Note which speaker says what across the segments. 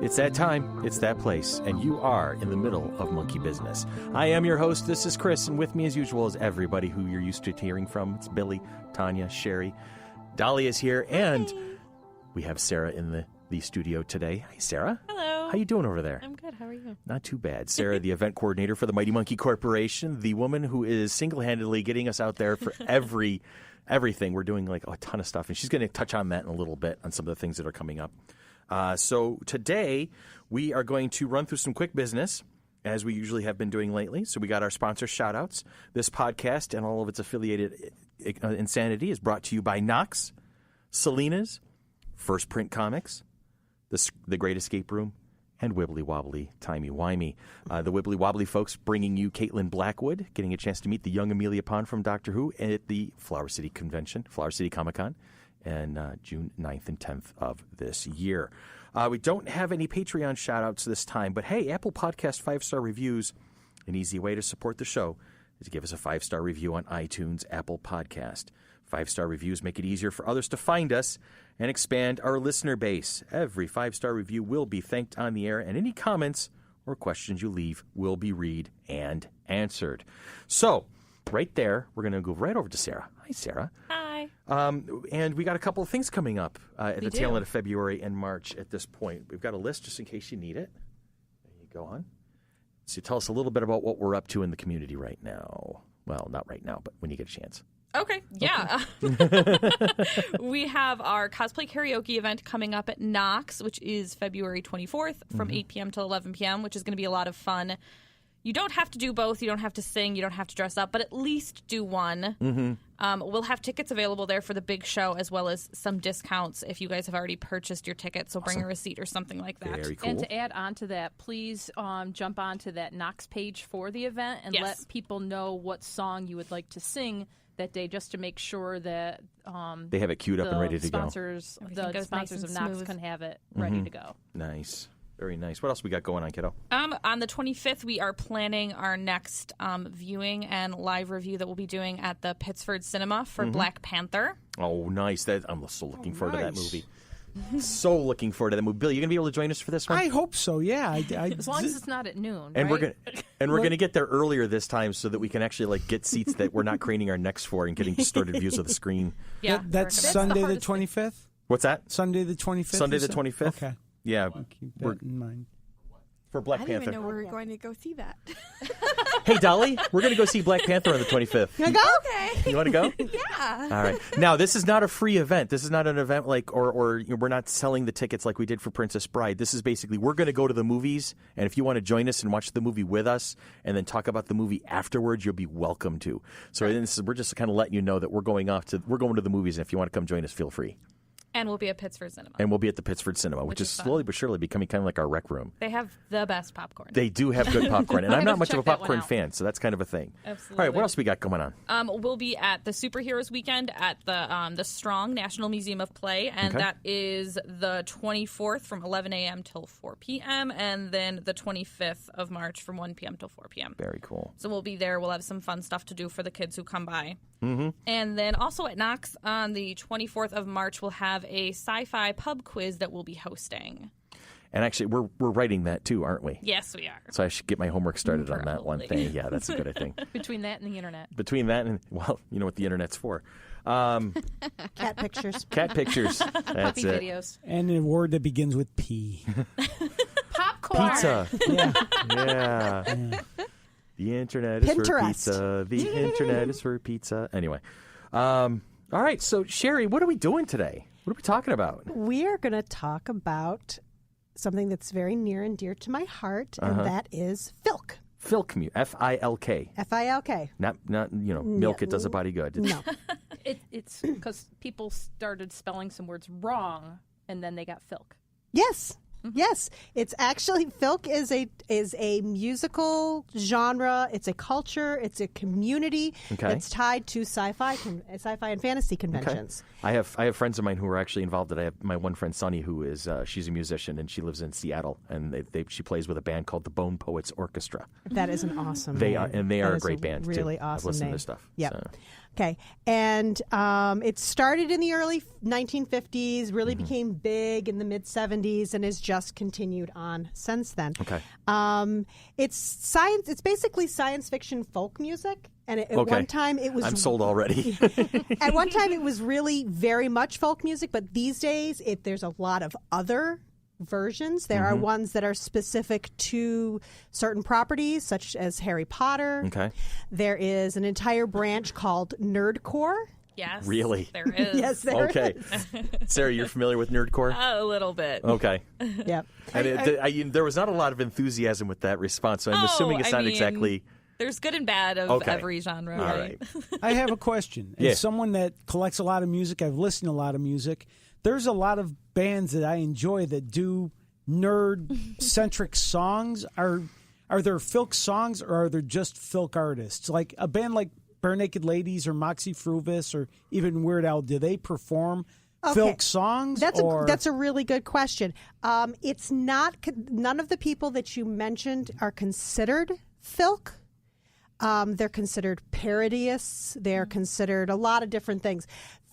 Speaker 1: It's that time, it's that place, and you are in the middle of monkey business. I am your host, this is Chris, and with me as usual is everybody who you're used to hearing from. It's Billy, Tanya, Sherry, Dolly is here, and we have Sarah in the studio today. Hi, Sarah.
Speaker 2: Hello.
Speaker 1: How you doing over there?
Speaker 2: I'm good. How are you?
Speaker 1: Not too bad. Sarah, the event coordinator for the Mighty Monkey Corporation, the woman who is single-handedly getting us out there for everything. We're doing like a ton of stuff, and she's going to touch on that in a little bit on some of the things that are coming up. So today we are going to run through some quick business, as we usually have been doing lately. So we got our sponsor shout-outs. This podcast and all of its affiliated insanity is brought to you by Knox, Selena's, First Print Comics, The Great Escape Room, and Wibbly Wobbly Timey Wimey. The Wibbly Wobbly folks bringing you Caitlin Blackwood, getting a chance to meet the young Amelia Pond from Doctor Who at the Flower City Convention, Flower City Comic-Con, and June 9th and 10th of this year. We don't have any Patreon shout-outs this time, but hey, Apple Podcast 5-star reviews, an easy way to support the show is to give us a 5-star review on iTunes, Apple Podcast. 5-star reviews make it easier for others to find us and expand our listener base. Every 5-star review will be thanked on the air, and any comments or questions you leave will be read and answered. So, right there, we're going to go right over to Sarah. Hi, Sarah.
Speaker 2: Hi.
Speaker 1: And we got a couple of things coming up at the tail end of February and March at this point. We've got a list just in case you need it. There you go on. So tell us a little bit about what we're up to in the community right now. Well, not right now, but when you get a chance.
Speaker 2: Okay, yeah. We have our cosplay karaoke event coming up at Knox, which is February 24th from 8 p.m. till 11 p.m., which is going to be a lot of fun. You don't have to do both. You don't have to sing. You don't have to dress up, but at least do one. We'll have tickets available there for the big show, as well as some discounts if you guys have already purchased your ticket. So bring a receipt or something like that.
Speaker 1: Very cool.
Speaker 3: And to add on to that, please jump onto that Knox page for the event and let people know what song you would like to sing that day, just to make sure that
Speaker 1: they have it queued up and ready to go.
Speaker 3: The sponsors of Knox can have it ready to go.
Speaker 1: Nice. Very nice. What else we got going on, kiddo?
Speaker 2: On the 25th, we are planning our next viewing and live review that we'll be doing at the Pittsford Cinema for Black Panther.
Speaker 1: Oh, nice. I'm so looking forward to that movie. So looking forward to that movie. Bill, you going to be able to join us for this one?
Speaker 4: I hope so, yeah.
Speaker 3: As long as it's not at noon,
Speaker 1: and
Speaker 3: right?
Speaker 1: we're going to get there earlier this time so that we can actually get seats that we're not craning our necks for and getting distorted views of the screen.
Speaker 2: Yeah,
Speaker 4: that's Sunday the 25th?
Speaker 1: What's that?
Speaker 4: Sunday the 25th?
Speaker 1: Sunday the 25th?
Speaker 4: Okay.
Speaker 1: Yeah.
Speaker 4: I'll keep that in mind.
Speaker 1: For Black
Speaker 5: Panther. I didn't
Speaker 1: Panther.
Speaker 5: even know we were going to go see that.
Speaker 1: Hey, Dolly, we're going to go see Black Panther on the 25th.
Speaker 5: You go? Okay.
Speaker 1: You want to go?
Speaker 5: Yeah.
Speaker 1: All right. Now, this is not a free event. This is not an event or we're not selling the tickets like we did for Princess Bride. This is basically we're going to go to the movies, and if you want to join us and watch the movie with us and then talk about the movie afterwards, you'll be welcome to. So we're just kind of letting you know that we're going to the movies, and if you want to come join us, feel free.
Speaker 2: And we'll be at Pittsford Cinema.
Speaker 1: And we'll be at the Pittsford Cinema, which is slowly but surely becoming kind of like our rec room.
Speaker 2: They have the best popcorn.
Speaker 1: They do have good popcorn, and I'm not much of a
Speaker 3: check that
Speaker 1: popcorn
Speaker 3: one out.
Speaker 1: fan, so that's kind of a thing.
Speaker 2: Absolutely.
Speaker 1: All right, what else we got going on?
Speaker 2: We'll be at the Superheroes Weekend at the Strong National Museum of Play, and that is the 24th from 11 a.m. till 4 p.m., and then the 25th of March from 1 p.m. till 4 p.m.
Speaker 1: Very cool.
Speaker 2: So we'll be there. We'll have some fun stuff to do for the kids who come by. And then also at Knox on the 24th of March, we'll have a sci-fi pub quiz that we'll be hosting.
Speaker 1: And actually, we're writing that too, aren't we?
Speaker 2: Yes, we are.
Speaker 1: So I should get my homework started on that one thing. Yeah, that's a good thing.
Speaker 3: Between that and the internet.
Speaker 1: Between that and, well, you know what the internet's for.
Speaker 5: Cat pictures.
Speaker 1: Cat pictures. That's
Speaker 3: Puppy
Speaker 1: it.
Speaker 3: videos.
Speaker 4: And a word that begins with P.
Speaker 3: Popcorn.
Speaker 1: Pizza.
Speaker 4: Yeah.
Speaker 1: Yeah. The internet is for
Speaker 5: Pinterest.
Speaker 1: pizza. The internet is for pizza. Anyway. All right. So, Sherry, what are we doing today? What are we talking about?
Speaker 5: We are going to talk about something that's very near and dear to my heart, and that is Filk.
Speaker 1: Filk, F-I-L-K.
Speaker 5: F-I-L-K.
Speaker 1: Not milk. It does a body good.
Speaker 5: No.
Speaker 3: It's because people started spelling some words wrong, and then they got Filk.
Speaker 5: Yes. Yes, it's actually Filk is a musical genre. It's a culture. It's a community. It's tied to sci-fi and fantasy conventions.
Speaker 1: I have friends of mine who are actually involved. I have my one friend Sunny, who is she's a musician and she lives in Seattle, and she plays with a band called the Bone Poets Orchestra.
Speaker 5: That is an awesome.
Speaker 1: They
Speaker 5: name.
Speaker 1: are a
Speaker 5: That
Speaker 1: great
Speaker 5: is
Speaker 1: band.
Speaker 5: Really
Speaker 1: too.
Speaker 5: awesome.
Speaker 1: I've listened
Speaker 5: name.
Speaker 1: to their stuff.
Speaker 5: Yeah. Okay, and it started in the early 1950s, really became big in the mid 70s, and has just continued on since then.
Speaker 1: Okay.
Speaker 5: It's science. It's basically science fiction folk music, and at one time it was.
Speaker 1: I'm sold already.
Speaker 5: At one time, it was really very much folk music, but these days there's a lot of other versions. There are ones that are specific to certain properties, such as Harry Potter.
Speaker 1: Okay.
Speaker 5: There is an entire branch called Nerdcore.
Speaker 2: Yes.
Speaker 1: Really?
Speaker 2: There is.
Speaker 5: Yes, there
Speaker 1: Okay. Sarah, you're familiar with nerdcore?
Speaker 2: A little bit.
Speaker 1: Okay.
Speaker 5: Yep.
Speaker 1: And there was not a lot of enthusiasm with that response, so I'm assuming it's not exactly...
Speaker 2: There's good and bad of every genre.
Speaker 1: All
Speaker 2: right?
Speaker 4: I have a question.
Speaker 1: Yeah.
Speaker 4: As someone that collects a lot of music, I've listened to a lot of music. There's a lot of bands that I enjoy that do nerd-centric songs. Are there Filk songs, or are there just Filk artists? Like a band like Bare Naked Ladies or Moxie Fruvis or even Weird Al, do they perform Filk songs?
Speaker 5: That's a really good question. It's not. None of the people that you mentioned are considered Filk. They're considered parodyists. They're considered a lot of different things.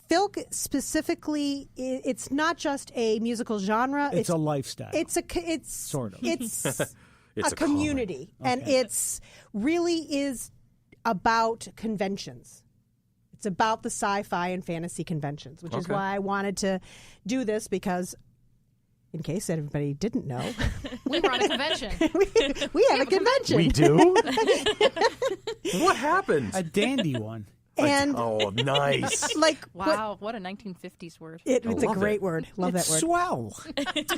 Speaker 5: Filk specifically, it's not just a musical genre.
Speaker 4: It's a lifestyle.
Speaker 5: It's
Speaker 4: sort of.
Speaker 5: It's
Speaker 1: It's
Speaker 5: a community, and it's really is about conventions. It's about the sci-fi and fantasy conventions, which is why I wanted to do this, because in case everybody didn't know,
Speaker 3: We were on a convention.
Speaker 5: we have a convention.
Speaker 1: We do? What happened?
Speaker 4: A dandy one.
Speaker 5: And
Speaker 1: oh, nice.
Speaker 5: like
Speaker 3: Wow, what a 1950s word.
Speaker 5: it's a
Speaker 1: love
Speaker 5: great
Speaker 1: it.
Speaker 5: word. Love
Speaker 4: It's
Speaker 5: that word.
Speaker 4: swell.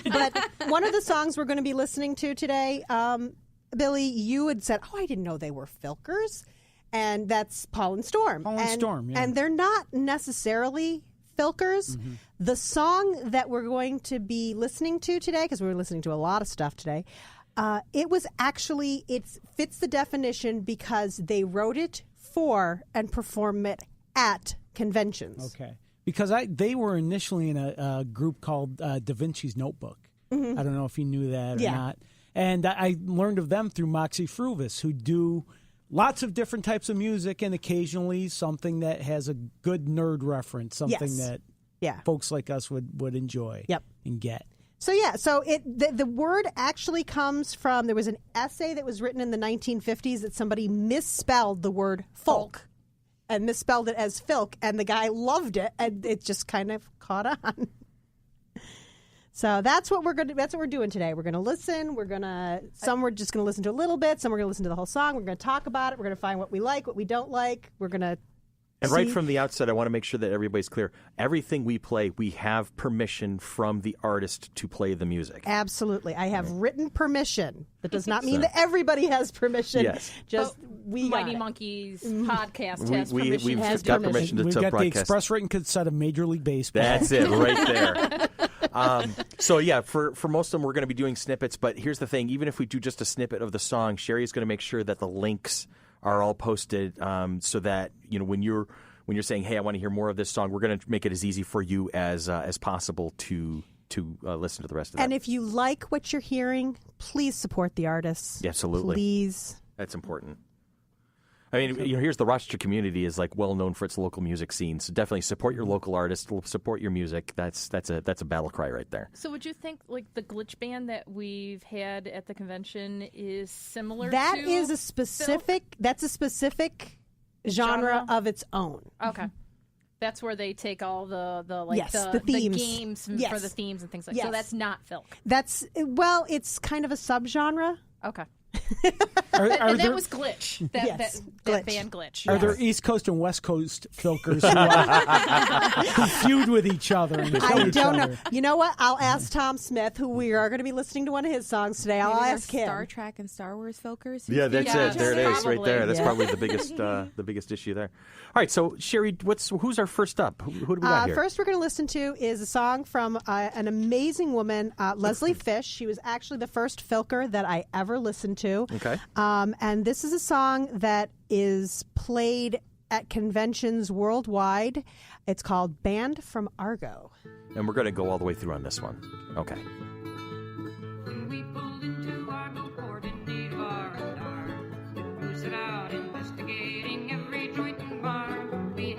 Speaker 5: But one of the songs we're going to be listening to today, Billy, you had said, "Oh, I didn't know they were Filkers," and that's Paul and Storm.
Speaker 4: Paul and Storm, yeah.
Speaker 5: And they're not necessarily Filkers. The song that we're going to be listening to today, because we're listening to a lot of stuff today, it fits the definition because they wrote it for and perform it at conventions.
Speaker 4: Okay. Because they were initially in a group called Da Vinci's Notebook. I don't know if you knew that or not. And I learned of them through Moxie Fruvis, who do lots of different types of music and occasionally something that has a good nerd reference, something that folks like us would enjoy and get.
Speaker 5: So the word actually comes from, there was an essay that was written in the 1950s that somebody misspelled the word folk and misspelled it as Filk, and the guy loved it, and it just kind of caught on. So that's what we're doing today. We're gonna listen. We're just gonna listen to a little bit. Some we're gonna listen to the whole song. We're gonna talk about it. We're gonna find what we like, what we don't like. We're gonna.
Speaker 1: And right from the outset, I want to make sure that everybody's clear. Everything we play, we have permission from the artist to play the music.
Speaker 5: Absolutely. I have written permission. That does not mean that everybody has permission.
Speaker 1: Yes.
Speaker 5: Just we got
Speaker 3: Mighty
Speaker 5: it.
Speaker 3: Monkeys podcast has
Speaker 1: We've
Speaker 3: permission.
Speaker 1: got permission to
Speaker 4: We've got the
Speaker 1: broadcast.
Speaker 4: express written consent of Major League Baseball.
Speaker 1: That's it, right there. For most of them, we're going to be doing snippets. But here's the thing: even if we do just a snippet of the song, Sherry's going to make sure that the links are all posted, so that when you're saying, "Hey, I want to hear more of this song," we're going to make it as easy for you as possible to listen to the rest of it.
Speaker 5: And if you like what you're hearing, please support the artists.
Speaker 1: Absolutely,
Speaker 5: please.
Speaker 1: That's important. I mean, here's the Rochester community is well known for its local music scene. So definitely support your local artists, support your music. That's a battle cry right there.
Speaker 3: So would you think the glitch band that we've had at the convention is similar?
Speaker 5: That
Speaker 3: to
Speaker 5: is a specific.
Speaker 3: Filk?
Speaker 5: That's a specific genre of its own.
Speaker 3: Okay. That's where they take all the
Speaker 5: the themes.
Speaker 3: the games for the themes and things like that.
Speaker 5: Yes.
Speaker 3: So that's not Filk.
Speaker 5: It's kind of a subgenre.
Speaker 3: Okay.
Speaker 4: And
Speaker 3: that was Glitch. That
Speaker 5: Glitch.
Speaker 3: band Glitch.
Speaker 4: Are there East Coast and West Coast Filkers who feud with each other? And kill
Speaker 5: I
Speaker 4: each
Speaker 5: don't know.
Speaker 4: other?
Speaker 5: You know what? I'll ask Tom Smith, who we are going to be listening to one of his songs today. I'll ask him.
Speaker 6: Star Trek and Star Wars Filkers.
Speaker 1: Yeah, that's it. There it is, right
Speaker 3: Probably.
Speaker 1: there. That's probably the biggest issue there. All right, so Sherry, who's our first up? Who do we got here?
Speaker 5: First, we're going to listen to is a song from an amazing woman, Leslie Fish. She was actually the first Filker that I ever listened to.
Speaker 1: Okay.
Speaker 5: And this is a song that is played at conventions worldwide. It's called Band From Argo.
Speaker 1: And we're going to go all the way through on this one. Okay.
Speaker 7: When we pulled into Argo Port in need of R&R, we set out investigating every joint and bar. We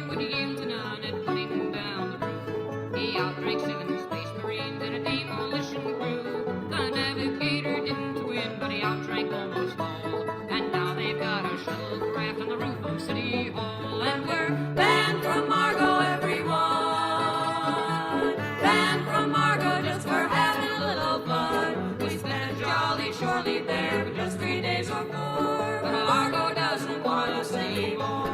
Speaker 7: would yield to none and put him down the roof. He outdrank 7 space marines and a demolition crew. The navigator didn't win, but he outdrank almost all. And now they've got a shuttlecraft on the roof of City Hall. And we're banned from Argo, everyone. Banned from Argo just for having a little fun. We spent a jolly shore leave there for just 3 days or 4. But Argo doesn't want us anymore.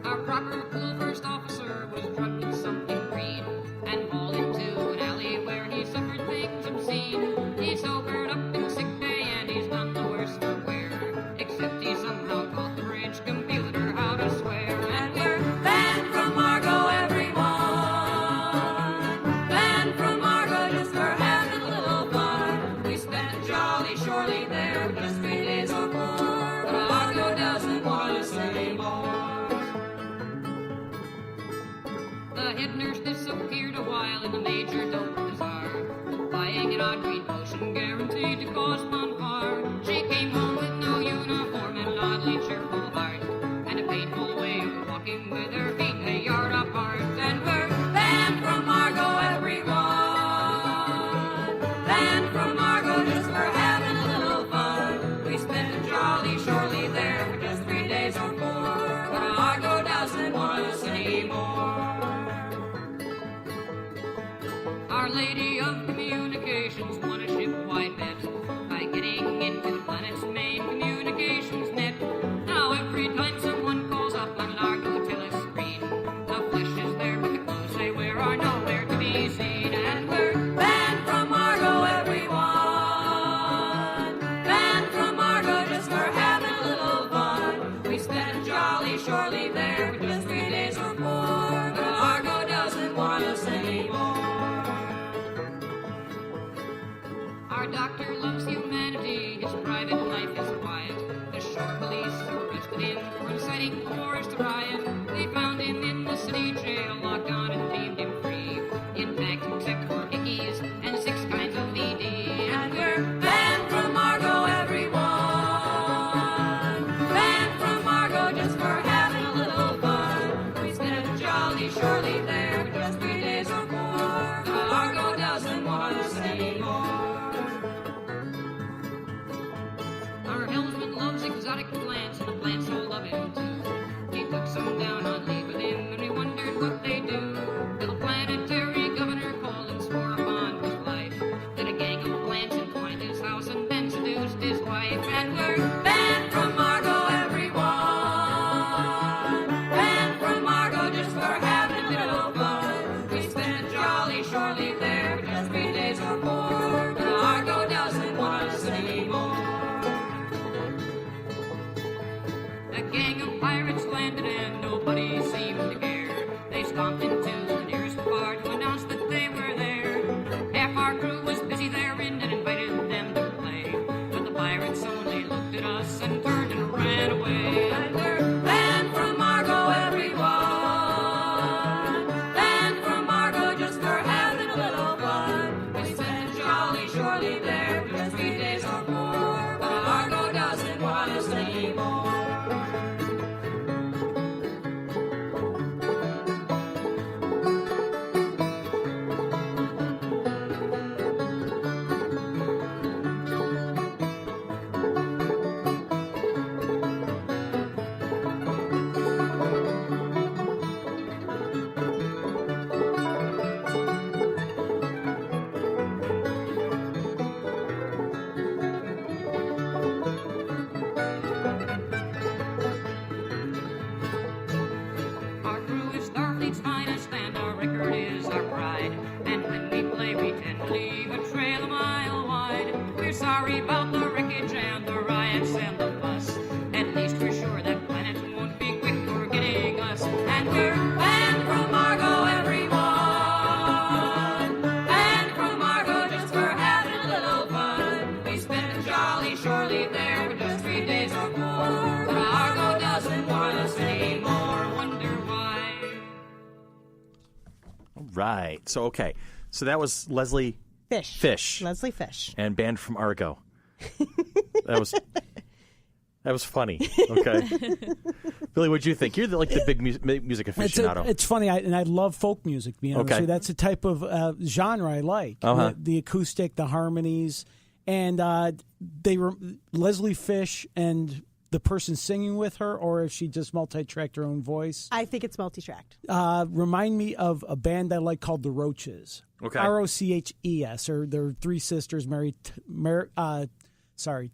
Speaker 7: Our proper cool first officer was drugged with something green and hauled into an alley where he suffered things obscene. He's sobered up in sick bay and he's none the worse for wear, except he somehow taught the bridge computer how to swear. And we're banned from Argo, everyone. Banned from Argo just for having a little fun. We spent a jolly shore leave there for just 3 days or 4. But Argo doesn't want us anymore. The head nurse disappeared a while in the major dope bazaar, buying an odd green potion guaranteed to cause fun harm. She came home with no uniform and an oddly cheerful heart, and a painful way of walking with her feet a yard apart. And we're banned from Argo, everyone. Banned from Argo just for having a little fun. We spent a jolly shore leave there for just 3 days or 4. But Argo doesn't want us anymore. Our Lady of Communications won a ship-wide bet by getting into the planet's main communications net. Now every time someone calls up on an Argo telescreen, the flesh is there, but the clothes they wear are nowhere to be seen. And we're banned from Argo, everyone. Banned from Argo just for having a little fun. We spent a jolly shore leave there for just 3 days or 4. But Argo doesn't want us anymore. Our doctor loves humanity, his private life is quiet. The shore police arrested him for inciting the forest riot. They found him in the city jail, locked on and deemed him free, intact except for hickeys and 6 kinds of ED. And we're banned from Argo, everyone. Banned from Argo just for having a little fun. We spent a jolly shore leave there for just 3 days or 4. But Argo doesn't want us anymore. Our helmsman loves exotic plants, and the plants all love him too. He took some down on leave with him, and we wondered what they do. Till the planetary governor called and swore upon his life that a gang of plants entwined his house and then seduced his wife. And we're banned from Argo, everyone. Banned from Argo just for having a little fun. We spent a jolly shore leave there for just 3 days or 4. But Argo doesn't want us anymore. A gang of pirates landed and nobody seemed to care. They stomped into the nearest bar to announce that they were there. Half our crew was busy therein and invited them to play, but the pirates only looked at us and turned and ran away. And we're banned from Argo, everyone. Banned from Argo just for having a little fun. We spent a jolly shore leave there for just 3 days or 4. But Argo doesn't want us anymore. Our crew is Starfleet's finest, and our record is our pride. And when we play, we tend to leave a trail a mile wide. We're sorry about the wreckage and the riots and the fuss. At least we're sure that planet won't be quick for getting us. And we're banned from Argo, everyone. Banned from Argo just for having a little fun. We spent a jolly shore leave there for just 3 days or 4. But Argo doesn't want us anymore. Wonder why.
Speaker 1: All right. So, okay. So that was Leslie
Speaker 5: Fish.
Speaker 1: Fish.
Speaker 5: Leslie Fish.
Speaker 1: And Banned from Argo. That was That was funny. Okay. Billy, what'd you think? You're the big music aficionado.
Speaker 4: It's funny, I love folk music, to be honest with you. That's the type of genre I like. The acoustic, the harmonies. And they were Leslie Fish and the person singing with her, or if she just multi-tracked her own voice.
Speaker 5: I think it's multi-tracked.
Speaker 4: Remind me of a band I like called The Roaches.
Speaker 1: Okay.
Speaker 4: Roches. Or they're three sisters,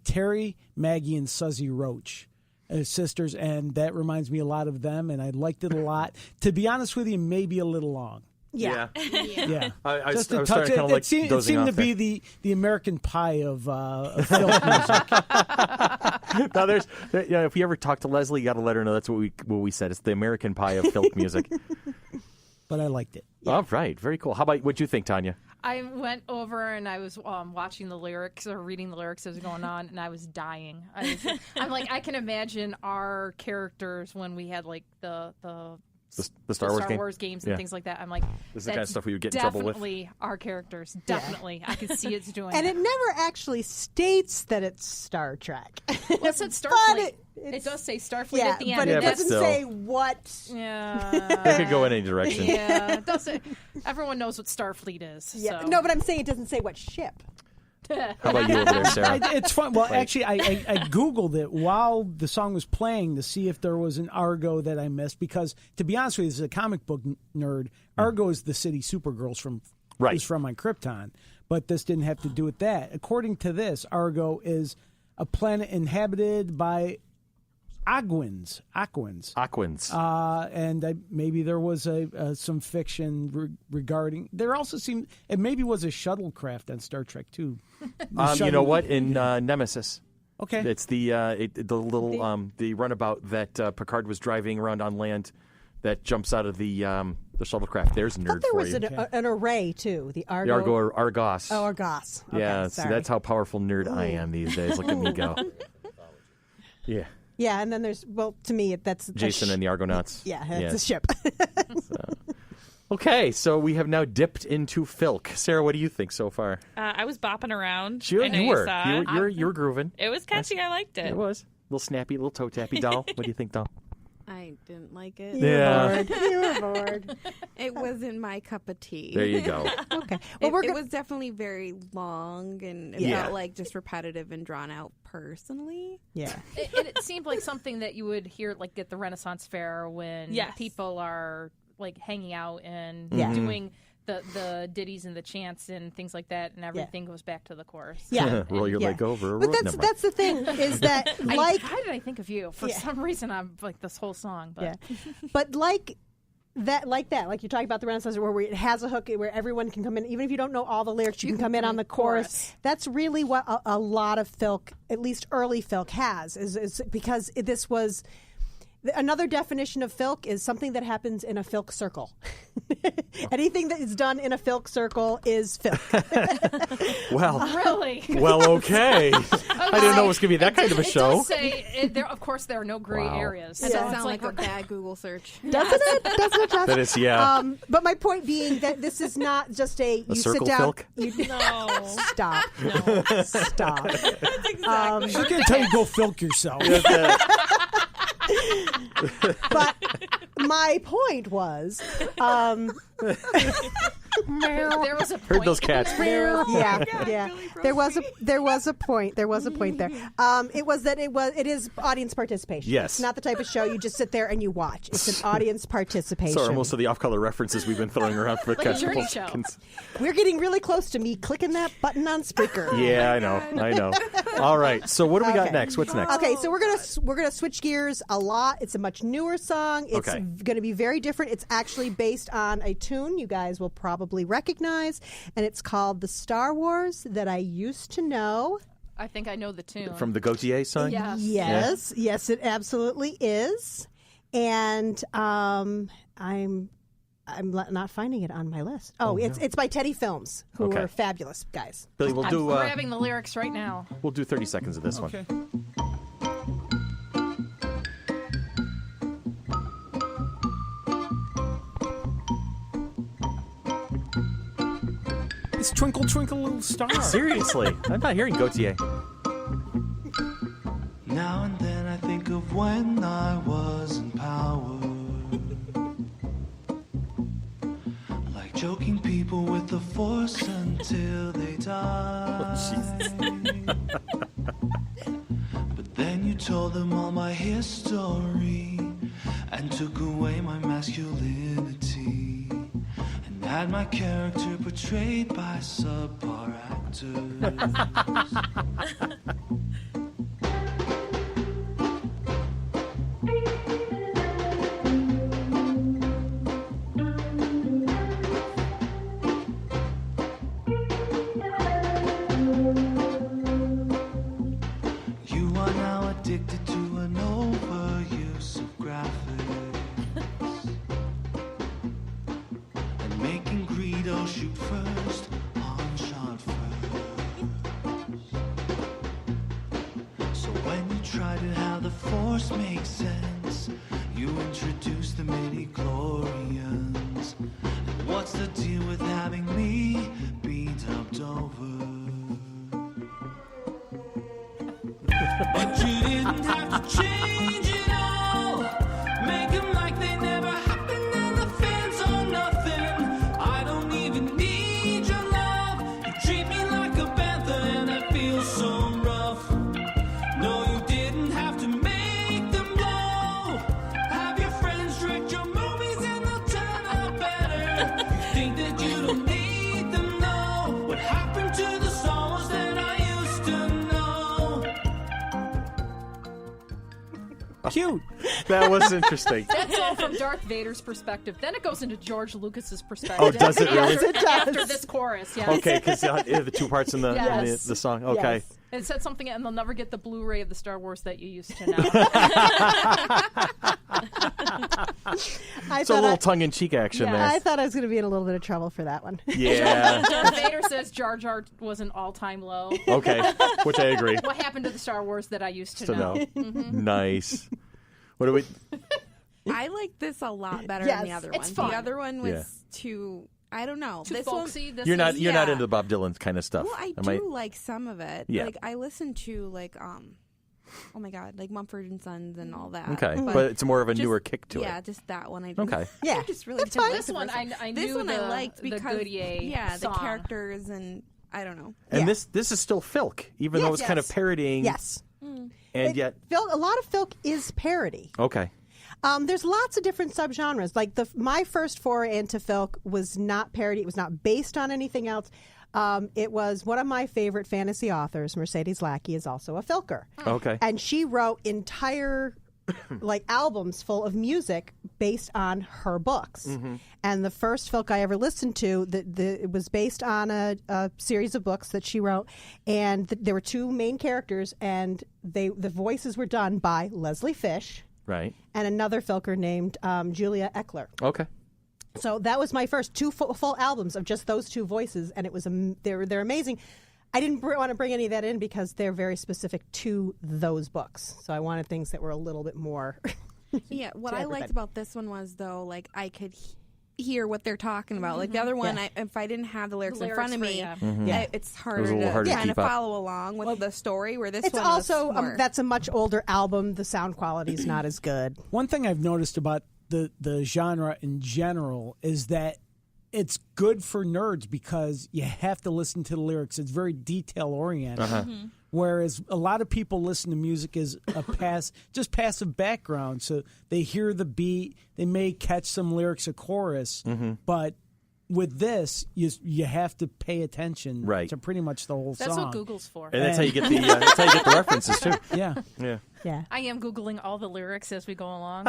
Speaker 4: Terry, Maggie, and Suzy Roach. Sisters, and that reminds me a lot of them, and I liked it a lot. To be honest with you, maybe a little long.
Speaker 5: Yeah.
Speaker 1: I
Speaker 4: Just
Speaker 1: was
Speaker 4: a touch.
Speaker 1: it
Speaker 4: seemed to be the American Pie of folk music.
Speaker 1: Now, if you ever talk to Leslie, you got to let her know that's what we said. It's the American Pie of folk music.
Speaker 4: But I liked it.
Speaker 1: Yeah. All right, very cool. How about what you think, Tanya?
Speaker 3: I went over and I was watching the lyrics or reading the lyrics as it was going on, and I was dying. I'm like, I can imagine our characters when we had like the
Speaker 1: Star Wars
Speaker 3: games and things like that. I'm like,
Speaker 1: this is the kind of stuff we would get in trouble with.
Speaker 3: Definitely our characters. Definitely. I could see it's doing
Speaker 5: And
Speaker 3: it.
Speaker 5: it never actually states that it's Star Trek.
Speaker 3: Well, it said Starfleet.
Speaker 5: It
Speaker 3: It does say Starfleet at the end.
Speaker 5: But it doesn't
Speaker 1: still.
Speaker 5: say what.
Speaker 3: Yeah.
Speaker 1: It could go in any direction.
Speaker 3: Yeah. It does say, everyone knows what Starfleet is.
Speaker 5: Yeah.
Speaker 3: So.
Speaker 5: No, but I'm saying it doesn't say what ship.
Speaker 1: How about you over there, Sarah?
Speaker 4: It's fun. Well, actually, I Googled it while the song was playing to see if there was an Argo that I missed. Because, to be honest with you, as a comic book nerd, Argo is the city Supergirl's from.
Speaker 1: Right.
Speaker 4: Is from on Krypton. But this didn't have to do with that. According to this, Argo is a planet inhabited by Aquans. And maybe there was some fiction regarding. There also seemed it maybe was a shuttlecraft on Star Trek too.
Speaker 1: You know what? In Nemesis,
Speaker 4: okay,
Speaker 1: it's the little the runabout that Picard was driving around on land that jumps out of the shuttlecraft. There's a nerd
Speaker 5: There
Speaker 1: for
Speaker 5: was
Speaker 1: you.
Speaker 5: an array too. The Argo.
Speaker 1: The Argo or Argos.
Speaker 5: Oh, Argos. Okay,
Speaker 1: yeah, see,
Speaker 5: sorry.
Speaker 1: that's how powerful nerd I am these days. Look at me go. Yeah.
Speaker 5: Yeah, and then there's to me that's
Speaker 1: Jason and the Argonauts.
Speaker 5: Yeah, it's a ship.
Speaker 1: Okay, so we have now dipped into Filk. Sarah, what do you think so far?
Speaker 2: I was bopping around.
Speaker 1: Sure,
Speaker 2: I know
Speaker 1: you were.
Speaker 2: saw it.
Speaker 1: You were grooving.
Speaker 2: It was catchy. I liked it.
Speaker 1: It was. Little snappy, little toe tappy doll. What do you think, doll?
Speaker 6: I didn't like it.
Speaker 1: Yeah.
Speaker 5: You were bored.
Speaker 6: It wasn't my cup of tea.
Speaker 1: There you go.
Speaker 5: Okay. Well,
Speaker 6: It was definitely very long, and it felt like just repetitive and drawn out personally.
Speaker 5: Yeah.
Speaker 3: It seemed like something that you would hear like at the Renaissance Fair when people are like hanging out and doing the ditties and the chants and things like that, and everything goes back to the chorus.
Speaker 5: Yeah.
Speaker 1: Roll your leg over.
Speaker 5: But that's the thing is that
Speaker 3: How did I think of you? For some reason, I'm like this whole song. But.
Speaker 5: Yeah. But like you're talking about the Renaissance where it has a hook where everyone can come in, even if you don't know all the lyrics, you can come in on the chorus. That's really what a lot of Filk, at least early Filk, has is because this was. Another definition of Filk is something that happens in a Filk circle. Anything that is done in a Filk circle is Filk.
Speaker 1: Well,
Speaker 3: really?
Speaker 1: Well, okay. I didn't know it was going to be that kind of a show.
Speaker 3: It does say, of course, there are no gray areas.
Speaker 6: That does
Speaker 3: So
Speaker 6: sound like a bad Google search.
Speaker 5: Doesn't it? Doesn't it, Josh?
Speaker 1: That is, yeah.
Speaker 5: But my point being that this is not just you
Speaker 1: circle
Speaker 5: sit down.
Speaker 1: Filk?
Speaker 2: No.
Speaker 5: Stop.
Speaker 2: No.
Speaker 5: Stop.
Speaker 2: That's exactly.
Speaker 4: She's going to tell you go Filk yourself.
Speaker 5: But my point was,
Speaker 3: there was a point.
Speaker 1: Heard those cats.
Speaker 5: yeah. There was a point there. It is audience participation.
Speaker 1: Yes.
Speaker 5: It's not the type of show you just sit there and you watch. It's an audience participation.
Speaker 1: Sorry, most of the off-color references we've been throwing around for the
Speaker 3: Like a
Speaker 1: past couple
Speaker 3: journey show.
Speaker 1: seconds.
Speaker 5: We're getting really close to me clicking that button on Spreaker.
Speaker 1: Yeah, I know. All right, so what do we got next? What's next?
Speaker 5: Okay, so we're gonna switch gears a lot. It's a much newer song. It's going to be very different. It's actually based on a tune you guys will probably recognize, and it's called "The Star Wars That I Used to Know."
Speaker 3: I think I know the tune.
Speaker 1: From the Gotye song?
Speaker 3: Yes.
Speaker 5: Yes, it absolutely is. And I'm not finding it on my list. It's by Teddy Films, who are fabulous guys.
Speaker 1: Billy, we'll do.
Speaker 3: I'm grabbing the lyrics right now.
Speaker 1: We'll do 30 seconds of this one.
Speaker 4: It's Twinkle Twinkle Little Star.
Speaker 1: Seriously, I'm not hearing Gotye.
Speaker 8: Now and then of when I was in power. Like joking people with the force until they die. But then you told them all my history and took away my masculinity and had my character portrayed by subpar actors.
Speaker 4: Cute.
Speaker 1: That was interesting.
Speaker 3: That's all from Darth Vader's perspective. Then it goes into George Lucas's perspective.
Speaker 1: Oh, does it really?
Speaker 5: Yes, it does.
Speaker 3: After this chorus, yeah.
Speaker 1: Okay, because the two parts in the,
Speaker 3: Yes.
Speaker 1: in the song. Okay.
Speaker 5: Yes.
Speaker 3: It said something, and they'll never get the Blu-ray of the Star Wars that you used to know.
Speaker 1: It's a little tongue-in-cheek action there.
Speaker 5: I thought I was going to be in a little bit of trouble for that one.
Speaker 1: Yeah.
Speaker 3: Darth Vader says Jar Jar was an all-time low.
Speaker 1: Okay, which I agree.
Speaker 3: What happened to the Star Wars that I used to
Speaker 1: To
Speaker 3: know?
Speaker 1: know.
Speaker 3: Mm-hmm.
Speaker 1: Nice. What do we?
Speaker 6: I like this a lot better
Speaker 5: Yes,
Speaker 6: than the other
Speaker 3: it's
Speaker 6: one.
Speaker 3: fun.
Speaker 6: The other one was too. I don't know.
Speaker 3: Too
Speaker 6: this
Speaker 3: folksy.
Speaker 6: one.
Speaker 3: This
Speaker 1: You're not.
Speaker 3: is-
Speaker 1: You're not
Speaker 6: yeah.
Speaker 1: into the Bob Dylan kind of stuff.
Speaker 6: Well, I
Speaker 1: Am
Speaker 6: do like some of it.
Speaker 1: Yeah.
Speaker 6: Like I listen to like oh my god, like Mumford and Sons and all that.
Speaker 1: Okay, but it's more of a newer kick to
Speaker 6: yeah,
Speaker 1: it.
Speaker 6: just that one. I just,
Speaker 1: Okay.
Speaker 5: Yeah.
Speaker 6: I just really
Speaker 5: That's
Speaker 6: didn't
Speaker 5: fine.
Speaker 6: like
Speaker 3: This
Speaker 6: the
Speaker 3: one,
Speaker 6: first
Speaker 3: I
Speaker 6: This
Speaker 3: knew
Speaker 6: one
Speaker 3: the,
Speaker 6: I liked because
Speaker 3: Gotye
Speaker 6: the
Speaker 3: song.
Speaker 6: characters and I don't know.
Speaker 1: And
Speaker 5: Yeah.
Speaker 1: this is still Filk, even though it's kind of parodying.
Speaker 5: Yes.
Speaker 1: And yet,
Speaker 5: A lot of Filk is parody.
Speaker 1: okay.
Speaker 5: There's lots of different subgenres. Like my first foray into Filk was not parody. It was not based on anything else. It was one of my favorite fantasy authors, Mercedes Lackey, is also a Filker.
Speaker 1: Okay.
Speaker 5: And she wrote entire like albums full of music based on her books. And the first Filk I ever listened to, it was based on a series of books that she wrote. And there were two main characters, and the voices were done by Leslie Fish.
Speaker 1: Right.
Speaker 5: And another Filker named Julia Eckler.
Speaker 1: Okay.
Speaker 5: So that was my first two full albums of just those two voices, and it was they're amazing. I didn't want to bring any of that in because they're very specific to those books. So I wanted things that were a little bit more.
Speaker 6: Yeah, what
Speaker 5: to
Speaker 6: I
Speaker 5: everybody.
Speaker 6: liked about this one was though, like I could hear what they're talking about. Like the other one,
Speaker 5: Yeah.
Speaker 6: if I didn't have the lyrics in
Speaker 3: lyrics
Speaker 6: front of
Speaker 3: were,
Speaker 6: me,
Speaker 3: yeah.
Speaker 6: it's
Speaker 1: It
Speaker 6: harder
Speaker 1: was a little harder
Speaker 6: to
Speaker 1: to
Speaker 6: kind of
Speaker 1: keep up.
Speaker 6: follow along with the story. Where this
Speaker 5: It's
Speaker 6: one
Speaker 5: also
Speaker 6: was more,
Speaker 5: that's a much older album. The sound quality is not as good.
Speaker 4: One thing I've noticed about the genre in general is that it's good for nerds because you have to listen to the lyrics. It's very detail oriented. Whereas a lot of people listen to music as a just passive background. So they hear the beat, they may catch some lyrics, a chorus, but with this, you have to pay attention to pretty much the whole
Speaker 3: That's
Speaker 4: song.
Speaker 3: what Google's for.
Speaker 1: And that's how you get the references too.
Speaker 4: Yeah.
Speaker 1: Yeah.
Speaker 5: Yeah.
Speaker 3: I am Googling all the lyrics as we go along.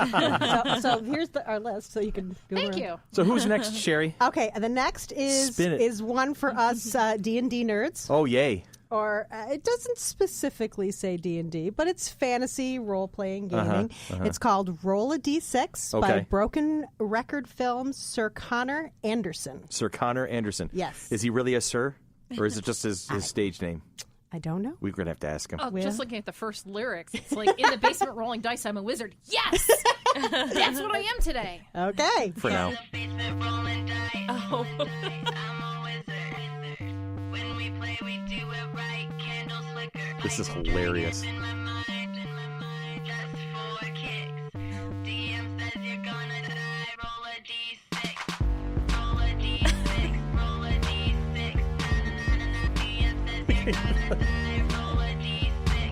Speaker 5: So here's our list, so you can.
Speaker 3: Thank you.
Speaker 1: So who's next, Sherry?
Speaker 5: Okay, the next
Speaker 1: Spin it.
Speaker 5: is one for us D&D nerds.
Speaker 1: Oh, yay.
Speaker 5: Or it doesn't specifically say D&D, but it's fantasy role-playing gaming. It's called Roll a D6 by
Speaker 1: Okay.
Speaker 5: Broken Record Films' Sir Connor Anderson.
Speaker 1: Sir Connor Anderson.
Speaker 5: Yes.
Speaker 1: Is he really a sir? Or is it just his stage name?
Speaker 5: I don't know.
Speaker 1: We're going to have to ask him.
Speaker 3: Oh, just looking at the first lyrics, it's like in the basement rolling dice. I'm a wizard. Yes, that's what I am today.
Speaker 5: Okay.
Speaker 1: For now.
Speaker 2: Oh.
Speaker 1: This is hilarious.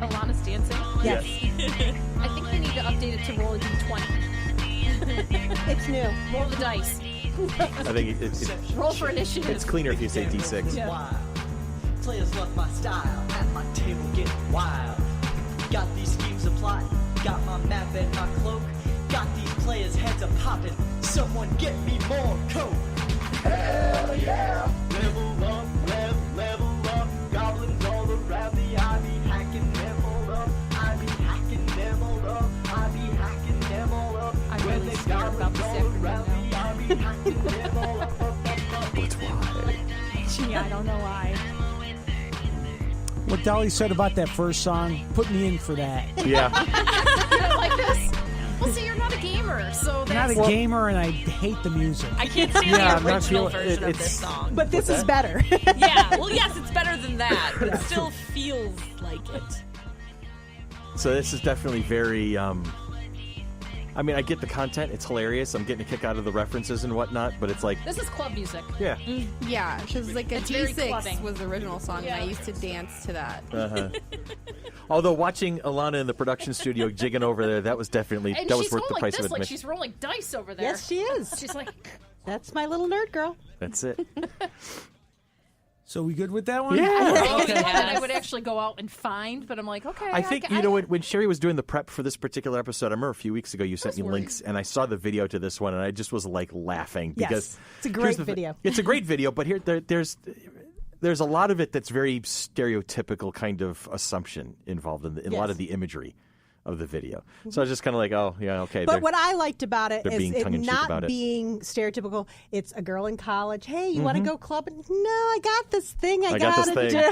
Speaker 3: Alana's dancing?
Speaker 5: Yes.
Speaker 3: I think they need to update it to roll a d20.
Speaker 5: It's new.
Speaker 3: Roll the dice.
Speaker 1: I think it's
Speaker 3: Roll for initiative.
Speaker 1: it's cleaner if you say D6.
Speaker 3: Yeah.
Speaker 9: Wild. Players love my style. At my table get wild. Got these schemes applied. Got my map and my cloak. Got these players' heads a popping. Someone get me more coke. Hell yeah! Level up, level up. Goblins all around me. I be hacking them all up. I be hacking them all up. I be hacking them all up.
Speaker 3: I'm
Speaker 9: When
Speaker 3: really
Speaker 9: the
Speaker 3: scared about this
Speaker 9: goblins all
Speaker 3: afternoon
Speaker 9: around me, I be hacking them all up.
Speaker 3: Gee, I don't know why.
Speaker 4: What Dolly said about that first song put me in for that.
Speaker 1: Yeah.
Speaker 3: You don't like this? Well, see, you're not a gamer, so
Speaker 4: I'm not
Speaker 3: that's...
Speaker 4: a gamer, and I hate the music.
Speaker 2: I can't stand
Speaker 1: Yeah, I'm
Speaker 2: the
Speaker 1: not
Speaker 2: original
Speaker 1: feeling-
Speaker 2: version of
Speaker 1: it's-
Speaker 2: this song.
Speaker 5: But this is better.
Speaker 2: Yeah, well, yes, it's better than that, but it still feels like it.
Speaker 1: So this is definitely very. I mean, I get the content; it's hilarious. I'm getting a kick out of the references and whatnot, but it's like,
Speaker 3: This is club music.
Speaker 1: yeah,
Speaker 6: Yeah, because like a
Speaker 3: It's very
Speaker 6: D6
Speaker 3: clubbing.
Speaker 6: was the original song,
Speaker 3: Yeah.
Speaker 6: and I used to dance to that.
Speaker 1: Although watching Alana in the production studio jigging over there, that was definitely
Speaker 3: And
Speaker 1: that was
Speaker 3: she's
Speaker 1: worth
Speaker 3: going
Speaker 1: the
Speaker 3: like
Speaker 1: price
Speaker 3: this,
Speaker 1: of
Speaker 3: like
Speaker 1: admission.
Speaker 3: she's rolling dice over there.
Speaker 5: Yes, she is.
Speaker 3: She's like,
Speaker 5: That's my little nerd girl.
Speaker 1: That's it.
Speaker 4: So we good with that one?
Speaker 1: Yeah.
Speaker 3: oh,
Speaker 2: Okay.
Speaker 3: the one that I would actually go out and find, but I'm like, okay.
Speaker 1: I think when Sherry was doing the prep for this particular episode, I remember a few weeks ago you sent me links, and I saw the video to this one, and I just was like laughing
Speaker 5: Yes.
Speaker 1: because
Speaker 5: It's a
Speaker 1: here's
Speaker 5: great
Speaker 1: the thi-
Speaker 5: video.
Speaker 1: It's a great video, but there's a lot of it that's very stereotypical kind of assumption involved in a lot of the imagery of the video. So I was just kind of like, oh yeah, okay.
Speaker 5: But what I liked about it
Speaker 1: they're
Speaker 5: is
Speaker 1: being
Speaker 5: it
Speaker 1: tongue-in-cheek
Speaker 5: not
Speaker 1: about it.
Speaker 5: being stereotypical. It's a girl in college. Hey, you want to go clubbing? No, I got this thing I
Speaker 1: got this
Speaker 5: gotta
Speaker 1: thing.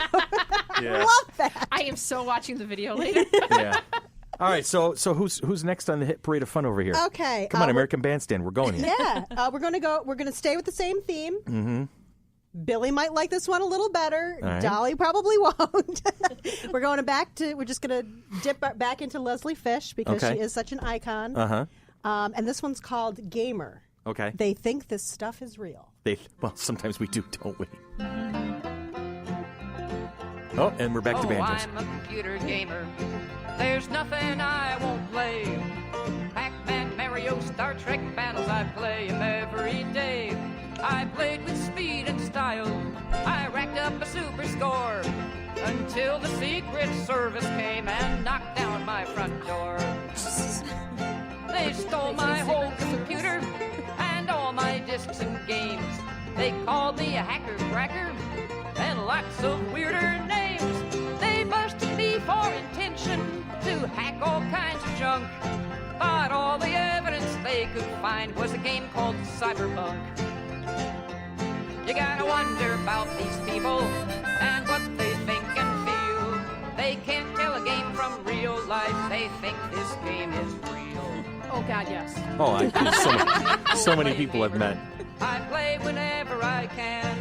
Speaker 5: do.
Speaker 1: Yeah.
Speaker 5: Love that.
Speaker 3: I am so watching the video later.
Speaker 1: Yeah. All right, so who's next on the hit parade of fun over here?
Speaker 5: Okay,
Speaker 1: Come on,
Speaker 5: we're-
Speaker 1: American Bandstand, we're going here.
Speaker 5: Yeah, we're gonna stay with the same theme. Mm-hmm. Billy might like this one a little better.
Speaker 1: All right.
Speaker 5: Dolly probably won't. We're just gonna dip back into Leslie Fish because
Speaker 1: Okay.
Speaker 5: she is such an icon.
Speaker 1: Uh-huh.
Speaker 5: And this one's called Gamer.
Speaker 1: Okay.
Speaker 5: They think this stuff is real.
Speaker 1: Well, sometimes we do, don't we? Oh, and we're back to banjos.
Speaker 7: I'm a computer gamer. There's nothing I won't play. Pac-Man, Mario, Star Trek battles, I play 'em every day. I played with speed and style. I racked up a super score until the Secret Service came and knocked down my front door. They stole my whole computer and all my discs and games. They called me a hacker cracker and lots of weirder names. They busted me for intention to hack all kinds of junk. But all the evidence they could find was a game called Cyberpunk. You gotta wonder about these people and what they think and feel. They can't tell a game from real life. They think this game is real.
Speaker 3: Oh, God, yes.
Speaker 1: Oh, so many people I've met.
Speaker 7: I play whenever I can.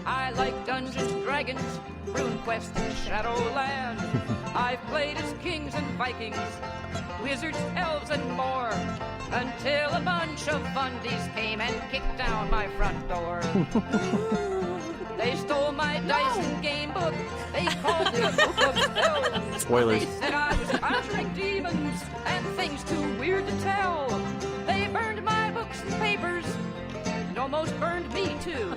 Speaker 7: I like Dungeons and Dragons, RuneQuest, and Shadowland. I've played as kings and Vikings, wizards, elves, and more, until a bunch of fundies came and kicked down my front door. They stole my dice and game book. They called it a book of spells.
Speaker 1: Spoilers.
Speaker 7: They said I was conjuring demons and things too weird to tell. They burned my books and papers and almost burned me too.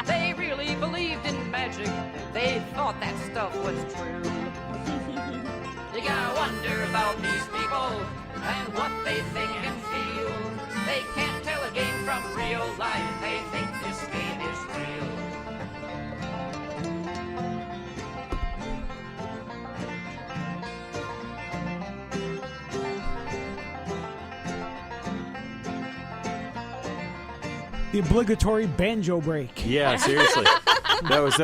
Speaker 7: They really believed in magic. They thought that stuff was true. You gotta wonder about these people and what they think and feel. They can't tell a game from real life. They think this game is real.
Speaker 4: The obligatory banjo break.
Speaker 1: Yeah, seriously. That was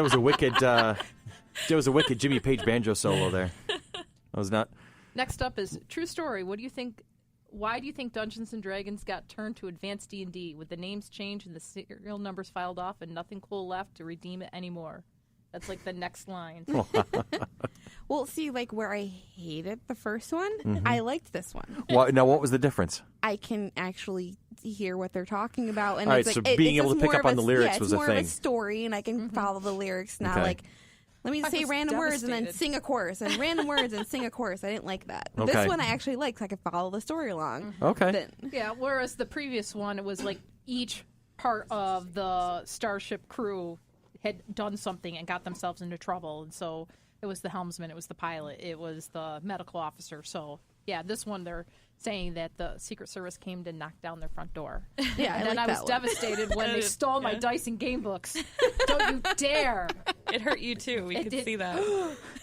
Speaker 1: a wicked Jimmy Page banjo solo there. That was not.
Speaker 3: Next up is True Story. What do you think? Why do you think Dungeons and Dragons got turned to Advanced D&D with the names changed and the serial numbers filed off and nothing cool left to redeem it anymore? That's like the next line.
Speaker 6: Well, see, like where I hated the first one,
Speaker 1: Mm-hmm.
Speaker 6: I liked this one.
Speaker 1: Now, what was the difference?
Speaker 6: I can actually hear what they're talking about, and
Speaker 1: All
Speaker 6: it's
Speaker 1: right,
Speaker 6: like
Speaker 1: so being
Speaker 6: it's
Speaker 1: able to
Speaker 6: just
Speaker 1: pick
Speaker 6: more
Speaker 1: up
Speaker 6: of
Speaker 1: on the lyrics
Speaker 6: it's
Speaker 1: was a
Speaker 6: more of
Speaker 1: thing.
Speaker 6: a story, and I can follow the lyrics now.
Speaker 1: Okay.
Speaker 6: Let me say random words and then sing a chorus, and random words and sing a chorus. I didn't like that. Okay. This one I actually liked, so I could follow the story along.
Speaker 1: Okay.
Speaker 3: Yeah, whereas the previous one, it was like each part of the starship crew had done something and got themselves into trouble, and so it was the helmsman, it was the pilot, it was the medical officer. So yeah, this one they're saying that the Secret Service came to knock down their front door.
Speaker 6: Yeah,
Speaker 3: and then I was devastated when they stole my dice and game books. Don't you dare!
Speaker 2: It hurt you too. We could see that.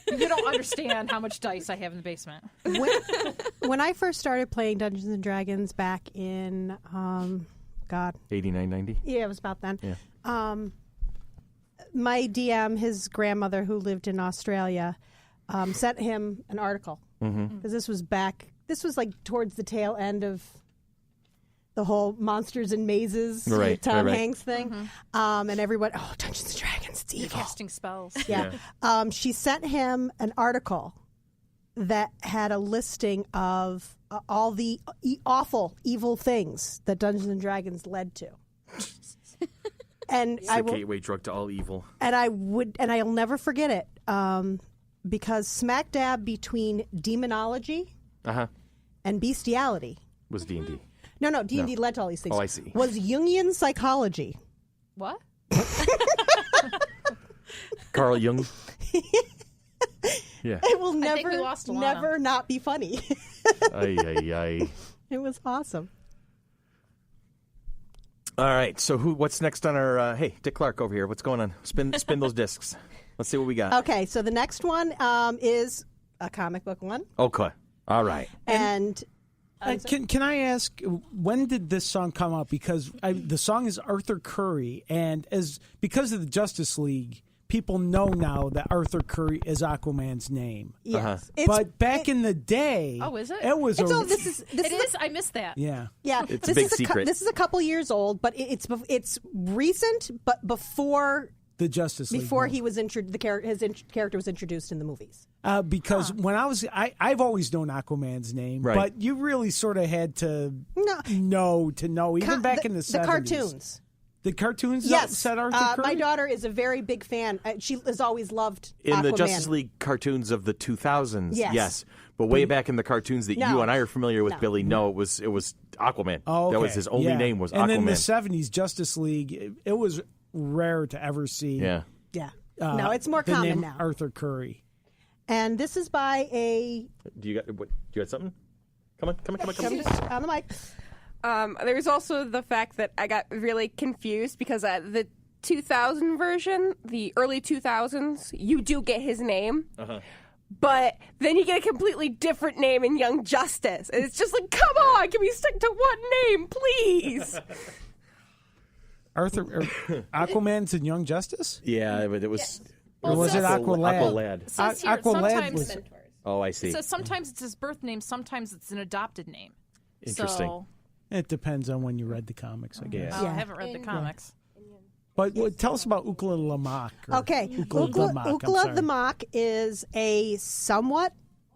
Speaker 3: You don't understand how much dice I have in the basement.
Speaker 5: When I first started playing Dungeons and Dragons back in,
Speaker 1: 89, 90?
Speaker 5: Yeah, it was about then.
Speaker 1: Yeah.
Speaker 5: My DM, his grandmother who lived in Australia, sent him an article. Because this was like towards the tail end of the whole Monsters and Mazes Tom Hanks thing. And everyone, Dungeons and Dragons, it's evil.
Speaker 3: You're casting spells.
Speaker 5: Yeah. She sent him an article that had a listing of all the awful, evil things that Dungeons and Dragons led to. And
Speaker 1: it's the gateway drug to all evil.
Speaker 5: And I'll never forget it, because smack dab between demonology and bestiality
Speaker 1: was D&D.
Speaker 5: No, D&D led to all these things.
Speaker 1: Oh, I see.
Speaker 5: Was Jungian psychology.
Speaker 3: What?
Speaker 1: Carl Jung. Yeah.
Speaker 5: It will never not be funny.
Speaker 1: Ay.
Speaker 5: It was awesome.
Speaker 1: All right, so what's next on our... hey, Dick Clark over here. What's going on? Spin those discs. Let's see what we got.
Speaker 5: Okay, so the next one is a comic book one.
Speaker 1: Okay. All right.
Speaker 5: And...
Speaker 4: Can I ask, when did this song come out? Because the song is Arthur Curry, and because of the Justice League, people know now that Arthur Curry is Aquaman's name.
Speaker 5: Yes.
Speaker 4: But back in the day...
Speaker 3: Oh, is it?
Speaker 4: It was
Speaker 5: it is.
Speaker 3: I missed that.
Speaker 4: Yeah.
Speaker 5: Yeah.
Speaker 1: It's a big secret.
Speaker 5: This is a couple years old, but it's recent, but before...
Speaker 4: The Justice League.
Speaker 5: Before he was his character was introduced in the movies.
Speaker 4: Because when I've always known Aquaman's name, but you really sort of had to know, even back in the 70s.
Speaker 5: The cartoons.
Speaker 4: The cartoons said Arthur Curry?
Speaker 5: My daughter is a very big fan. She has always loved
Speaker 1: in
Speaker 5: Aquaman.
Speaker 1: the Justice League cartoons of the 2000s,
Speaker 5: yes.
Speaker 1: But way back in the cartoons that you and I are familiar with, Billy, it was Aquaman.
Speaker 4: Oh, okay.
Speaker 1: That was his only name was Aquaman.
Speaker 4: And in the 70s, Justice League, it was rare to ever see.
Speaker 5: Yeah. No, it's more common
Speaker 4: name
Speaker 5: now.
Speaker 4: Arthur Curry.
Speaker 5: And this is by a...
Speaker 1: Do you got something? Come on.
Speaker 5: On the mic.
Speaker 10: There's also the fact that I got really confused because the 2000 version, the early 2000s, you do get his name. But then you get a completely different name in Young Justice. And it's just like, come on, can we stick to one name, please?
Speaker 4: Aquaman's in Young Justice?
Speaker 1: Yeah, but it was...
Speaker 3: Yes.
Speaker 4: Or was it
Speaker 1: Aqualad?
Speaker 4: Aqualad was...
Speaker 1: Oh, I see.
Speaker 3: So sometimes it's his birth name, sometimes it's an adopted name.
Speaker 1: Interesting.
Speaker 3: So,
Speaker 4: it depends on when you read the comics, I guess.
Speaker 3: I haven't read the comics.
Speaker 4: But tell us about Ookla the Mok.
Speaker 5: Okay. Ookla the Mok is a somewhat,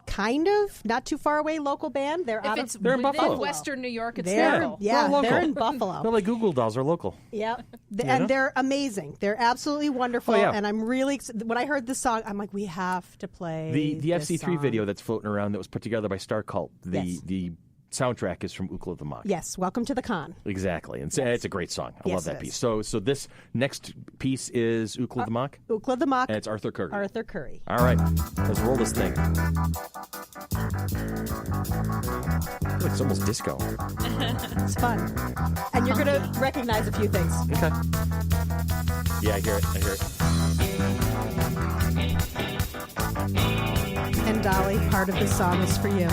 Speaker 5: kind of, not too far away local band. They're
Speaker 1: in Buffalo.
Speaker 3: Western New York, it's
Speaker 5: local. Yeah, they're in Buffalo.
Speaker 1: They're like Google Dolls are local.
Speaker 5: Yep. And they're amazing. They're absolutely wonderful.
Speaker 1: Oh, yeah.
Speaker 5: And I'm really when I heard this song, I'm like, we have to play
Speaker 1: the
Speaker 5: this
Speaker 1: FC3
Speaker 5: song.
Speaker 1: video that's floating around that was put together by Star Cult. The soundtrack is from Ookla the Mok.
Speaker 5: Yes, Welcome to the Con.
Speaker 1: Exactly. And it's a great song. I love that piece. So this next piece is Ookla the Mok?
Speaker 5: Ookla the Mok.
Speaker 1: And it's Arthur Curry.
Speaker 5: Arthur Curry.
Speaker 1: All right. Let's roll this thing. It's almost disco.
Speaker 5: It's fun. And you're going to recognize a few things.
Speaker 1: Okay. Yeah, I hear it.
Speaker 5: And Dolly, part of the song is for you.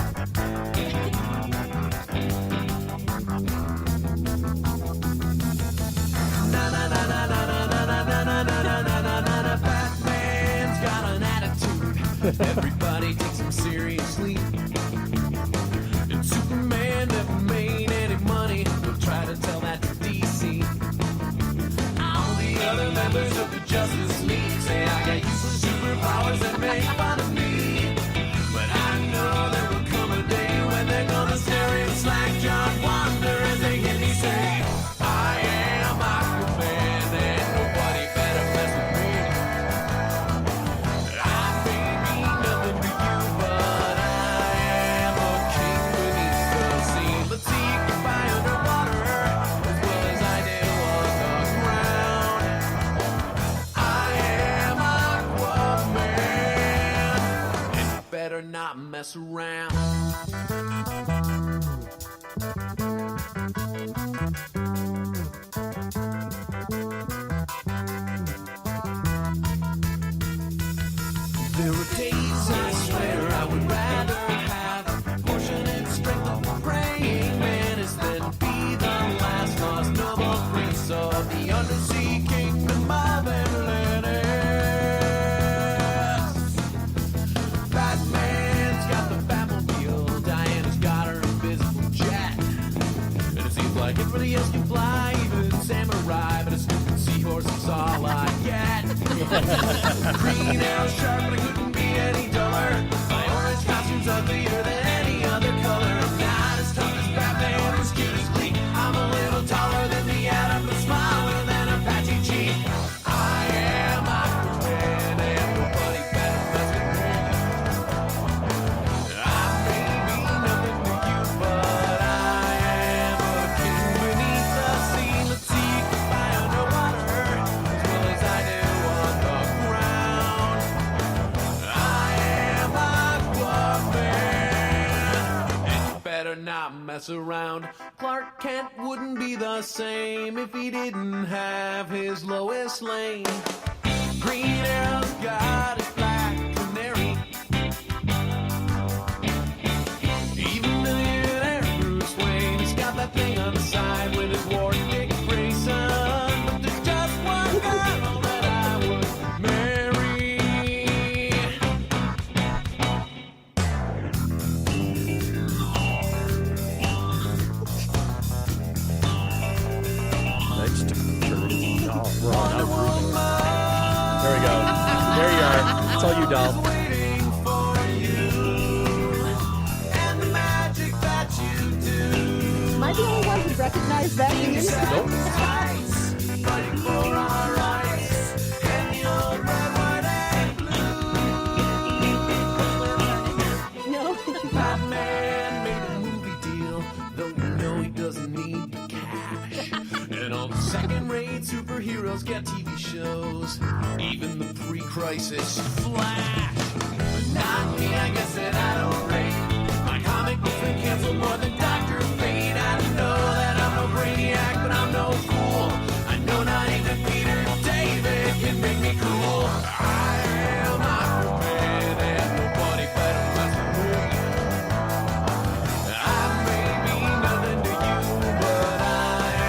Speaker 8: Batman's got an attitude. Everybody takes him seriously. And Superman never made any money. We'll try to tell that to DC. All the other members of the Justice League say I got useless superpowers and make fun of me. But I know there will come a day when they're gonna stare and slack John Wonder as they hear me say, I am Aquaman and nobody better mess with me. mess around. There are days I swear I would rather have fortunate strength of praying mantis than be the last lost noble prince of the undersea kingdom of Atlantis. Batman's got the Batmobile, Diana's got her invisible jet, and it seems like everybody else can fly, even samurai, but a stupid seahorse is all I get. Green arrow sharp, but I couldn't be any duller. My orange costume's uglier than any other color. I'm not as tough as Batman or as cute as Glee. I'm a little taller than the Atom, but smaller than Apache Chief. I am Aquaman, and nobody better mess with me. I may be nothing to you, but I am a king beneath the sea. Let's see if I fly underwater as well as I do on the ground. I am Aquaman, and you better not mess around. Clark Kent wouldn't be the same if he didn't have his Lois Lane. Green Arrow's got his black canary. Even millionaire Bruce Wayne, he's got that thing on the side with his war Dick Grayson. But there's just one girl that I would marry.
Speaker 1: Wonder Woman. There we go. There you are. It's all you, doll.
Speaker 8: Waiting for you and the magic that you do.
Speaker 5: Am I the only one who recognized that music?
Speaker 1: Nope.
Speaker 8: Fighting for our rights and the old red, white, and blue.
Speaker 5: No.
Speaker 8: Batman made a movie deal, though you know he doesn't need the cash. And all the second-rate superheroes get TV shows, even the pre-crisis Flash. But not me, I guess that I don't rate. My comic book's been canceled more than Dr. Fate. I know that I'm no brainiac, but I'm no fool. I know not even Peter David can make me cool. I am Aquaman, and nobody better mess with me. I may be nothing to you, but I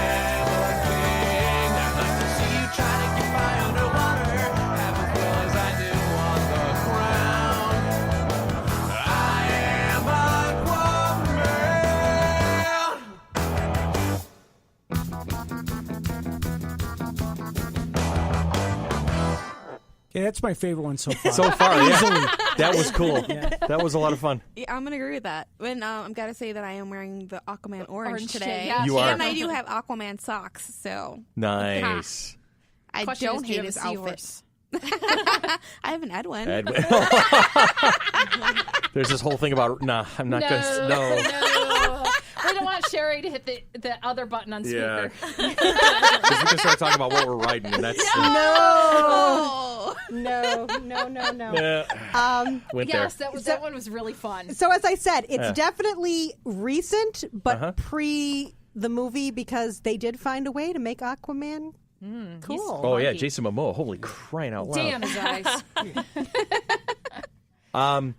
Speaker 8: am a king. I'd like to see you try to get by underwater, half as well as I do on the ground. I am Aquaman.
Speaker 4: Yeah, that's my favorite one so far.
Speaker 1: So far, yeah. That was cool. That was a lot of fun.
Speaker 6: Yeah, I'm gonna agree with that. When I'm gotta say that I am wearing the Aquaman orange today.
Speaker 3: yeah.
Speaker 1: You are.
Speaker 6: And I do have Aquaman socks, so
Speaker 1: Nice.
Speaker 6: I
Speaker 3: Question
Speaker 6: don't
Speaker 3: is, do you
Speaker 6: hate
Speaker 3: have
Speaker 6: his
Speaker 3: a
Speaker 6: outfit.
Speaker 3: seahorse?
Speaker 6: I haven't had one.
Speaker 1: There's this whole thing about, I'm not going to, no.
Speaker 3: We don't want Sherry to hit the other button on
Speaker 1: Yeah.
Speaker 3: speaker.
Speaker 1: Because we can start talking about what we're riding, and that's...
Speaker 5: No.
Speaker 1: Went
Speaker 3: Yes,
Speaker 1: there.
Speaker 3: that one was really fun.
Speaker 5: So as I said, it's definitely recent, but pre the movie because they did find a way to make Aquaman cool.
Speaker 1: Oh, yeah, Jason Momoa. Holy crying out loud.
Speaker 3: Damn his eyes.
Speaker 5: Lana,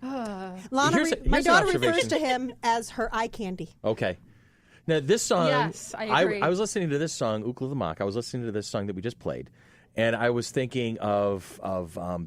Speaker 1: Here's
Speaker 5: my
Speaker 1: an
Speaker 5: daughter refers
Speaker 1: observation.
Speaker 5: to him as her eye candy.
Speaker 1: Okay. Now, this song...
Speaker 3: Yes, I agree.
Speaker 1: I was listening to this song, Ookla the Mok. I was listening to this song that we just played, and I was thinking of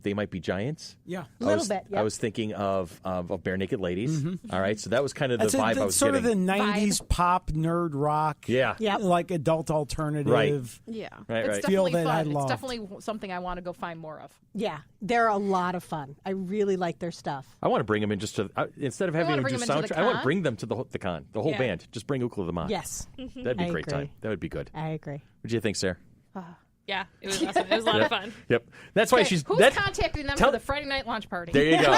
Speaker 1: They Might Be Giants.
Speaker 4: Yeah.
Speaker 5: A little bit, yeah.
Speaker 1: I was thinking of Bare Naked Ladies. All right, so that was kind of the
Speaker 4: That's
Speaker 1: vibe I was
Speaker 4: sort
Speaker 1: getting.
Speaker 4: of the 90s pop nerd rock.
Speaker 1: Yeah.
Speaker 5: Yep.
Speaker 4: Like adult alternative.
Speaker 1: Right.
Speaker 6: Yeah.
Speaker 1: Right,
Speaker 3: It's
Speaker 1: right.
Speaker 4: Feel
Speaker 3: definitely
Speaker 4: that I
Speaker 3: fun.
Speaker 4: love.
Speaker 3: It's definitely something I want to go find more of.
Speaker 5: Yeah, they're a lot of fun. I really like their stuff.
Speaker 1: I want to bring them in just to instead of having
Speaker 3: wanna
Speaker 1: them
Speaker 3: bring
Speaker 1: do
Speaker 3: them into the
Speaker 1: soundtrack. I want to
Speaker 3: con?
Speaker 1: bring them to the con, the whole
Speaker 2: Yeah.
Speaker 1: band. Just bring Ookla the Mok.
Speaker 5: Yes,
Speaker 1: That'd be
Speaker 5: I
Speaker 1: a great
Speaker 5: agree.
Speaker 1: time. That would be good.
Speaker 5: I agree.
Speaker 1: What do you think, Sarah?
Speaker 2: Yeah, it was awesome. It was a lot of fun.
Speaker 1: Yep. That's why
Speaker 3: Okay,
Speaker 1: she's.
Speaker 3: who's
Speaker 1: that,
Speaker 3: contacting them
Speaker 1: tell-
Speaker 3: for the Friday night launch party?
Speaker 1: There you go.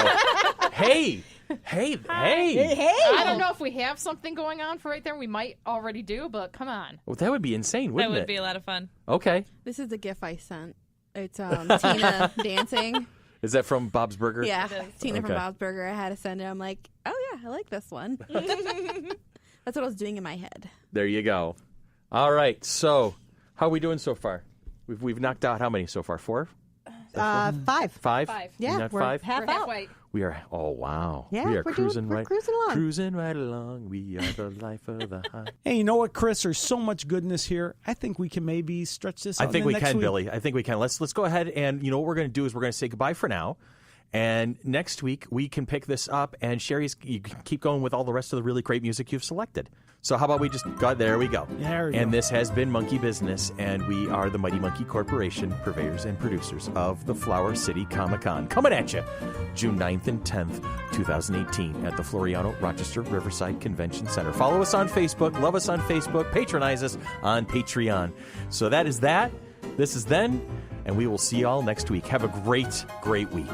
Speaker 1: Hey.
Speaker 5: Hey,
Speaker 3: I don't know if we have something going on for right there. We might already do, but come on.
Speaker 1: Well, that would be insane,
Speaker 2: That
Speaker 1: wouldn't
Speaker 2: would
Speaker 1: it?
Speaker 2: be a lot of fun.
Speaker 1: Okay.
Speaker 6: This is the GIF I sent. It's Tina dancing.
Speaker 1: Is that from Bob's Burger?
Speaker 6: Yeah,
Speaker 2: It is.
Speaker 6: Tina from
Speaker 1: Okay.
Speaker 6: Bob's Burger. I had to send it. I'm like, oh yeah, I like this one. That's what I was doing in my head.
Speaker 1: There you go. All right. So, how are we doing so far? We've knocked out how many so far? 4?
Speaker 5: 5.
Speaker 1: 5?
Speaker 5: Yeah,
Speaker 1: not
Speaker 5: we're
Speaker 1: 5?
Speaker 5: half
Speaker 3: We're
Speaker 5: out.
Speaker 3: halfway.
Speaker 1: We are. Oh wow.
Speaker 5: Yeah,
Speaker 1: we are
Speaker 5: we're
Speaker 1: cruising
Speaker 5: we're
Speaker 1: right.
Speaker 5: cruising along.
Speaker 1: Cruising right along. We are the life of the high.
Speaker 4: Hey, you know what, Chris? There's so much goodness here. I think we can maybe stretch this out.
Speaker 1: I think we
Speaker 4: next
Speaker 1: can,
Speaker 4: week.
Speaker 1: Billy. I think we can. Let's go ahead and what we're going to do is we're going to say goodbye for now. And next week we can pick this up, and Sherry's, you can keep going with all the rest of the really great music you've selected. So how about we just go? There we go.
Speaker 4: There we
Speaker 1: and
Speaker 4: go.
Speaker 1: This has been Monkey Business, and we are the Mighty Monkey Corporation, purveyors and producers of the Flower City Comic-Con, coming at you June 9th and 10th, 2018 at the Floriano Rochester Riverside Convention Center. Follow us on Facebook, love us on Facebook, patronize us on Patreon. So that is that. This is then, and we will see you all next week. Have a great, great week.